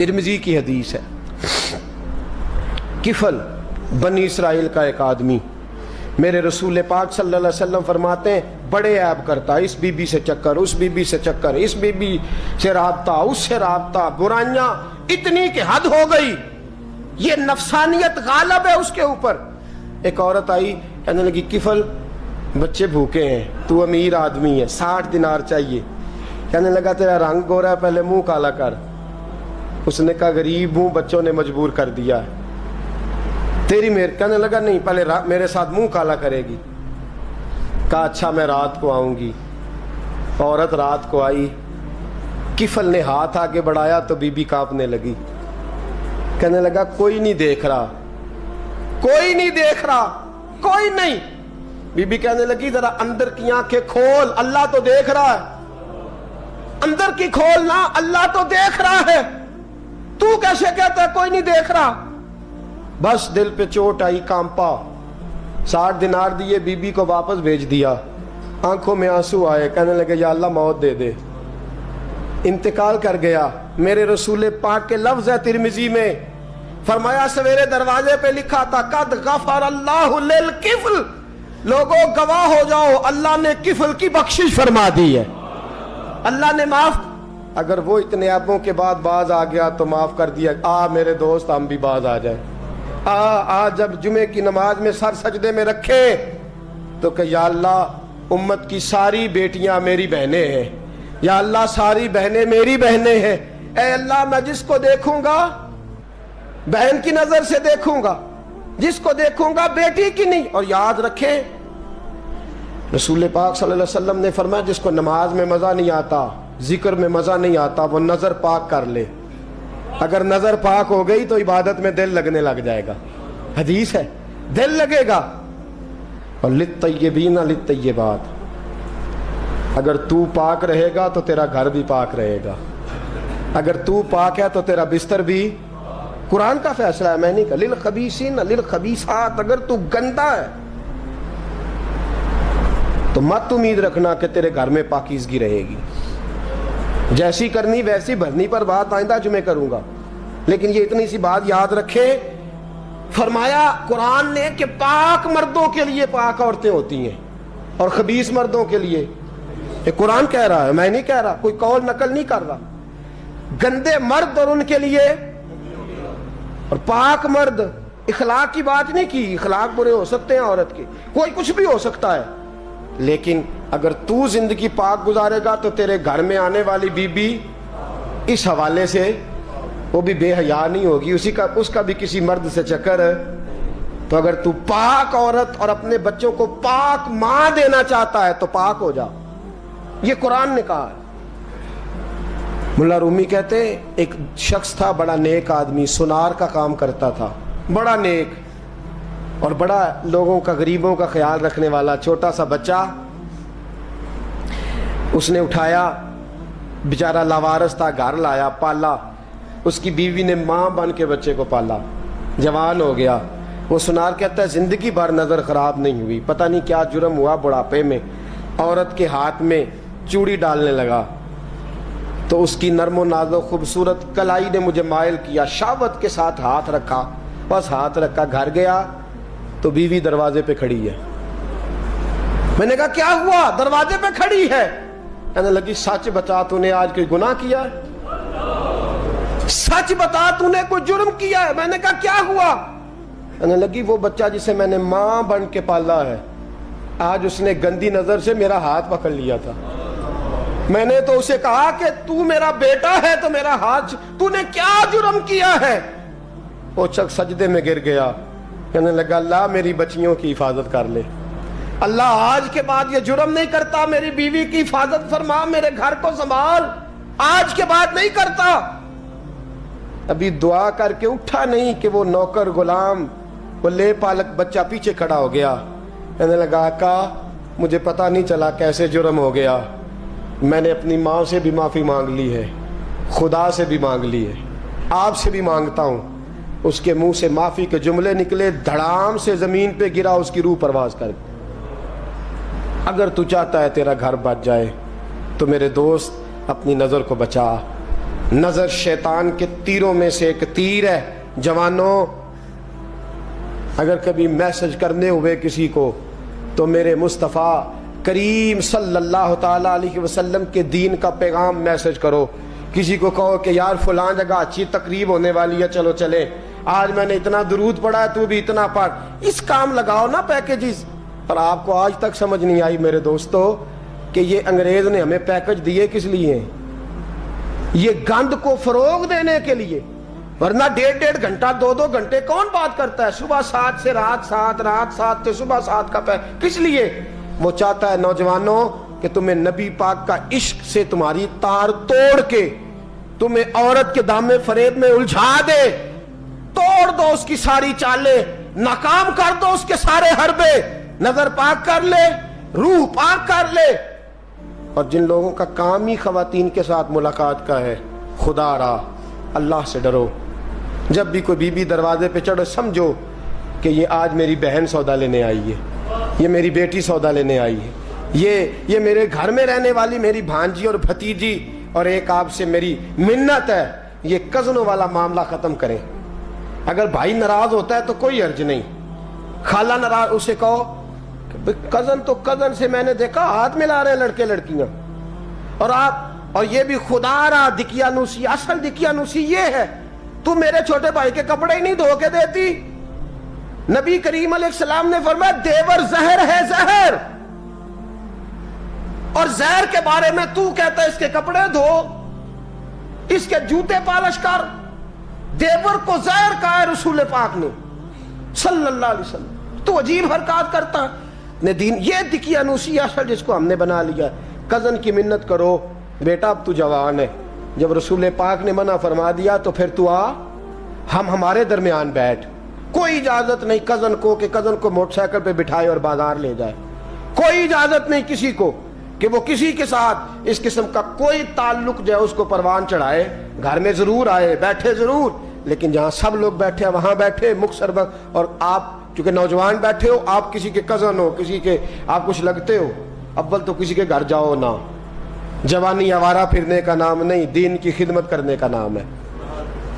Tirmidhi की हदीस है। किफल बनी इसराइल का एक आदमी, मेरे रसूल पाक सल्लल्लाहु अलैहि वसल्लम फरमाते हैं बड़े ऐब करता, इस बीबी से चक्कर, उस बीबी से चक्कर, इस बीबी से राबता, उससे राबता, बुराइयां इतनी कि हद हो गई, ये नफसानियत गालब है उसके ऊपर। एक औरत आई, कहने लगी किफल बच्चे भूखे हैं, तू अमीर आदमी है, 60 दिनार चाहिए। कहने लगा तेरा रंग गोरा है, पहले मुंह काला कर। उसने कहा गरीब हूं, बच्चों ने मजबूर कर दिया है, तेरी मेहर। कहने लगा नहीं, पहले मेरे साथ मुंह काला करेगी। कहा अच्छा मैं रात को आऊंगी। औरत रात को आई, किफल ने हाथ आगे बढ़ाया तो बीबी कांपने लगी। कहने लगा कोई नहीं देख रहा, कोई नहीं देख रहा, कोई नहीं। बीबी कहने लगी जरा अंदर की आंखें खोल, अल्लाह तो देख रहा है। अंदर की खोल ना, अल्लाह तो देख रहा है, तू कैसे कहता है कोई नहीं देख रहा। बस दिल पे चोट आई, कांपा। 60 दिनार दिए, बीबी को वापस भेज दिया। आंखों में आंसू आए, कहने लगे या अल्लाह मौत दे दे। इंतकाल कर गया। मेरे रसूल पाक के लफ्ज है तिरमिज़ी में, फरमाया सवेरे दरवाजे पे लिखा था कद गफर अल्लाहु लिल किफल, लोगों गवाह हो जाओ अल्लाह ने किफल की बख्शिश फरमा दी है, अल्लाह ने माफ। अगर वो इतने ऐबों के बाद बाज आ गया तो माफ कर दिया। आ मेरे दोस्त हम भी बाज आ जाए। आ जब जुमे की नमाज में सर सजदे में रखे तो कि या अल्लाह उम्मत की सारी बेटियां मेरी बहनें हैं, या अल्लाह सारी बहनें मेरी बहनें हैं। ऐ अल्लाह मैं जिसको देखूंगा बहन की नजर से देखूंगा, जिसको देखूंगा बेटी की नहीं। और याद रखें रसूल पाक सल्लल्लाहु अलैहि वसल्लम ने फरमाया जिसको नमाज में मजा नहीं आता, जिक्र में मजा नहीं आता, वो नजर पाक कर ले। अगर नजर पाक हो गई तो इबादत में दिल लगने लग जाएगा। हदीस है, दिल लगेगा। और लित्तय्यबीना लित्तय्यबात, अगर तू पाक रहेगा तो तेरा घर भी पाक रहेगा, अगर तू पाक है तो तेरा बिस्तर भी। कुरान का फैसला है, मैं नहीं कहा। लिल खबीसीन लिल खबीसात, अगर तू गंदा है तो मत उम्मीद रखना कि तेरे घर में पाकीज़गी रहेगी। जैसी करनी वैसी भरनी पर बात आइंदा जुमे करूंगा, लेकिन ये इतनी सी बात याद रखे। फरमाया कुरान ने कि पाक मर्दों के लिए पाक औरतें होती हैं और खबीस मर्दों के लिए। ये कुरान कह रहा है, मैं नहीं कह रहा, कोई कौल नकल नहीं कर रहा। गंदे मर्द और उनके लिए और पाक मर्द। इखलाक की बात नहीं की, इखलाक बुरे हो सकते हैं औरत के, कोई कुछ भी हो सकता है, लेकिन अगर तू जिंदगी पाक गुजारेगा तो तेरे घर में आने वाली बीबी इस हवाले से वो भी बेहया नहीं होगी, उसका भी किसी मर्द से चक्कर है। तो अगर तू पाक औरत और अपने बच्चों को पाक मां देना चाहता है तो पाक हो जा, ये कुरान ने कहा है। मुल्ला रूमी कहते एक शख्स था, बड़ा नेक आदमी, सुनार का काम करता था, बड़ा नेक और बड़ा लोगों का, गरीबों का ख्याल रखने वाला। छोटा सा बच्चा उसने उठाया, बेचारा लावारस था, घर लाया, पाला। उसकी बीवी ने माँ बन के बच्चे को पाला, जवान हो गया। वो सुनार कहता है जिंदगी भर नज़र ख़राब नहीं हुई, पता नहीं क्या जुर्म हुआ, बुढ़ापे में औरत के हाथ में चूड़ी डालने लगा तो उसकी नरमो नाज़ो खूबसूरत कलाई ने मुझे मायल किया, शावत के साथ हाथ रखा, बस हाथ रखा, घर गया तो बीवी दरवाजे पे खड़ी है। मैंने कहा क्या हुआ, दरवाजे पे खड़ी है। कहने लगी सच बता तूने आज कोई गुनाह किया है, सच बता तूने कोई जुर्म किया है। मैंने कहा क्या हुआ। कहने लगी वो बच्चा जिसे मैंने मां बन के पाला है, आज उसने गंदी नजर से मेरा हाथ पकड़ लिया था। मैंने तो उसे कहा कि तू मेरा बेटा है तो मेरा हाथ, तूने क्या जुर्म किया है। वो शख्स सजदे में गिर गया, कहने लगा अल्लाह मेरी बच्चियों की हिफाजत कर ले, अल्लाह आज के बाद ये जुर्म नहीं करता, मेरी बीवी की हिफाजत फरमा, मेरे घर को संभाल, आज के बाद नहीं करता। अभी दुआ करके उठा नहीं कि वो नौकर गुलाम, वो ले पालक बच्चा पीछे खड़ा हो गया। कहने लगा आका मुझे पता नहीं चला कैसे जुर्म हो गया, मैंने अपनी माँ से भी माफ़ी मांग ली है, खुदा से भी मांग ली है, आपसे भी मांगता हूँ। उसके मुंह से माफ़ी के जुमले निकले, धड़ाम से ज़मीन पे गिरा, उसकी रूह परवाज कर। अगर तू चाहता है तेरा घर बच जाए तो मेरे दोस्त अपनी नज़र को बचा, نظر شیطان کے تیروں میں سے ایک تیر ہے. جوانوں، اگر کبھی میسج کرنے ہوئے کسی کو تو میرے مصطفیٰ کریم صلی اللہ تعالیٰ علیہ وسلم کے دین کا پیغام میسج کرو. کسی کو کہو کہ یار فلاں جگہ اچھی تقریب ہونے والی ہے، چلو چلیں، آج میں نے اتنا درود پڑھا ہے، تو بھی اتنا پڑھ. اس کام لگاؤ نا پیکیجز. پر آپ کو آج تک سمجھ نہیں آئی میرے دوستو کہ یہ انگریز نے ہمیں پیکج دیے کس لیے ہیں؟ یہ گند کو فروغ دینے کے لیے. ورنہ 1.5 گھنٹہ 2 گھنٹے کون بات کرتا ہے؟ صبح 7 سے رات 7، رات 7 سے صبح 7 کا کس لیے؟ وہ چاہتا ہے نوجوانوں کہ تمہیں نبی پاک کا عشق سے تمہاری تار توڑ کے تمہیں عورت کے دامن فریب میں الجھا دے. توڑ دو اس کی ساری چالیں، ناکام کر دو اس کے سارے حربے، نظر پاک کر لے، روح پاک کر لے. اور جن لوگوں کا کام ہی خواتین کے ساتھ ملاقات کا ہے، خدا را اللہ سے ڈرو. جب بھی کوئی بی بی دروازے پہ چڑھو سمجھو کہ یہ آج میری بہن سودا لینے آئی ہے، یہ میری بیٹی سودا لینے آئی ہے، یہ میرے گھر میں رہنے والی میری بھانجی اور بھتیجی، اور ایک آپ سے میری منت ہے، یہ کزنوں والا معاملہ ختم کریں. اگر بھائی ناراض ہوتا ہے تو کوئی حرج نہیں، خالہ ناراض، اسے کہو کہ کزن تو کزن سے میں نے دیکھا ہاتھ ملا رہے ہیں لڑکے لڑکیاں، اور یہ بھی خدا را دقیانوسی. اصل دقیانوسی یہ ہے، تو میرے چھوٹے بھائی کے کپڑے ہی نہیں دھو کے دیتی. نبی کریم علیہ السلام نے فرمایا دیور زہر ہے، زہر. اور زہر کے بارے میں تو کہتا ہے اس کے کپڑے دھو، اس کے جوتے پالش کر. دیور کو زہر کہا ہے رسول پاک نے صلی اللہ علیہ وسلم. تو عجیب حرکات کرتا ہے دین. یہ دقیانوسی اصل جس کو ہم نے بنا لیا. کزن کی منت کرو، بیٹا اب تو جوان ہے، جب رسول پاک نے منع فرما دیا تو پھر تو آ، ہمارے درمیان بیٹھ. کوئی اجازت نہیں کزن کو کہ کزن کو موٹر سائیکل پہ بٹھائے اور بازار لے جائے. کوئی اجازت نہیں کسی کو کہ وہ کسی کے ساتھ اس قسم کا کوئی تعلق جو ہے اس کو پروان چڑھائے. گھر میں ضرور آئے، بیٹھے ضرور، لیکن جہاں سب لوگ بیٹھے ہیں وہاں بیٹھے مختصر وقت. اور آپ چونکہ نوجوان بیٹھے ہو، آپ کسی کے کزن ہو، کسی کے آپ کچھ لگتے ہو، اول تو کسی کے گھر جاؤ نہ. جوانی آوارہ پھرنے کا نام نہیں، دین کی خدمت کرنے کا نام ہے.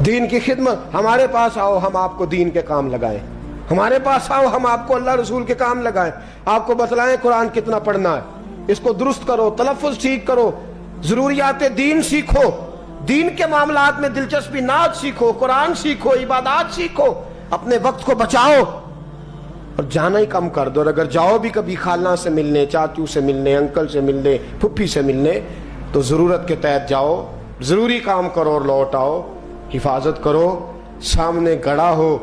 دین کی خدمت. ہمارے پاس آؤ، ہم آپ کو دین کے کام لگائیں. ہمارے پاس آؤ، ہم آپ کو اللہ رسول کے کام لگائیں. آپ کو بتلائیں قرآن کتنا پڑھنا ہے، اس کو درست کرو، تلفظ ٹھیک کرو، ضروریات دین سیکھو، دین کے معاملات میں دلچسپی، نعت سیکھو، قرآن سیکھو، عبادات سیکھو، اپنے وقت کو بچاؤ. اور جانا ہی کم کر دو. اور اگر جاؤ بھی کبھی خالہ سے ملنے، چاچو سے ملنے، انکل سے ملنے، پھپھی سے ملنے، تو ضرورت کے تحت جاؤ، ضروری کام کرو اور لوٹ آؤ. حفاظت کرو. سامنے گڑا ہو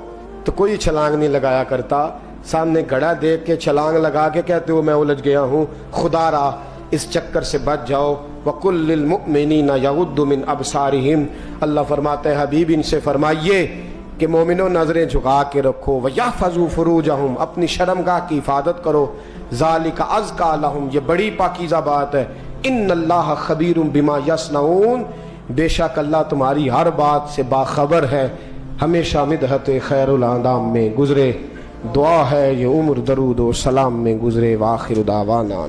تو کوئی چھلانگ نہیں لگایا کرتا. سامنے گڑا دیکھ کے چھلانگ لگا کے کہتے ہو میں الجھ گیا ہوں. خدا را اس چکر سے بچ جاؤ. وَقُلْ لِلْمُؤْمِنِينَ يَغُضُّ مِنْ أَبْصَارِهِمْ. اللہ فرماتے ہیں حبیب ان سے فرمائیے کہ مومنوں نظریں جھکا کے رکھو. وَيَحْفَظُوا فُرُوجَهُمْ. اپنی شرمگاہ کی حفاظت کرو. ذَلِكَ أَزْكَىٰ لَهُمْ. یہ بڑی پاکیزہ بات ہے. إِنَّ اللَّهَ خَبِيرٌ بِمَا يَصْنَعُونَ. بے شک اللہ تمہاری ہر بات سے باخبر ہے. ہمیشہ مدحت خیر الانام میں گزرے. دعا ہے یہ عمر درود و سلام میں گزرے. وآخر دعوانا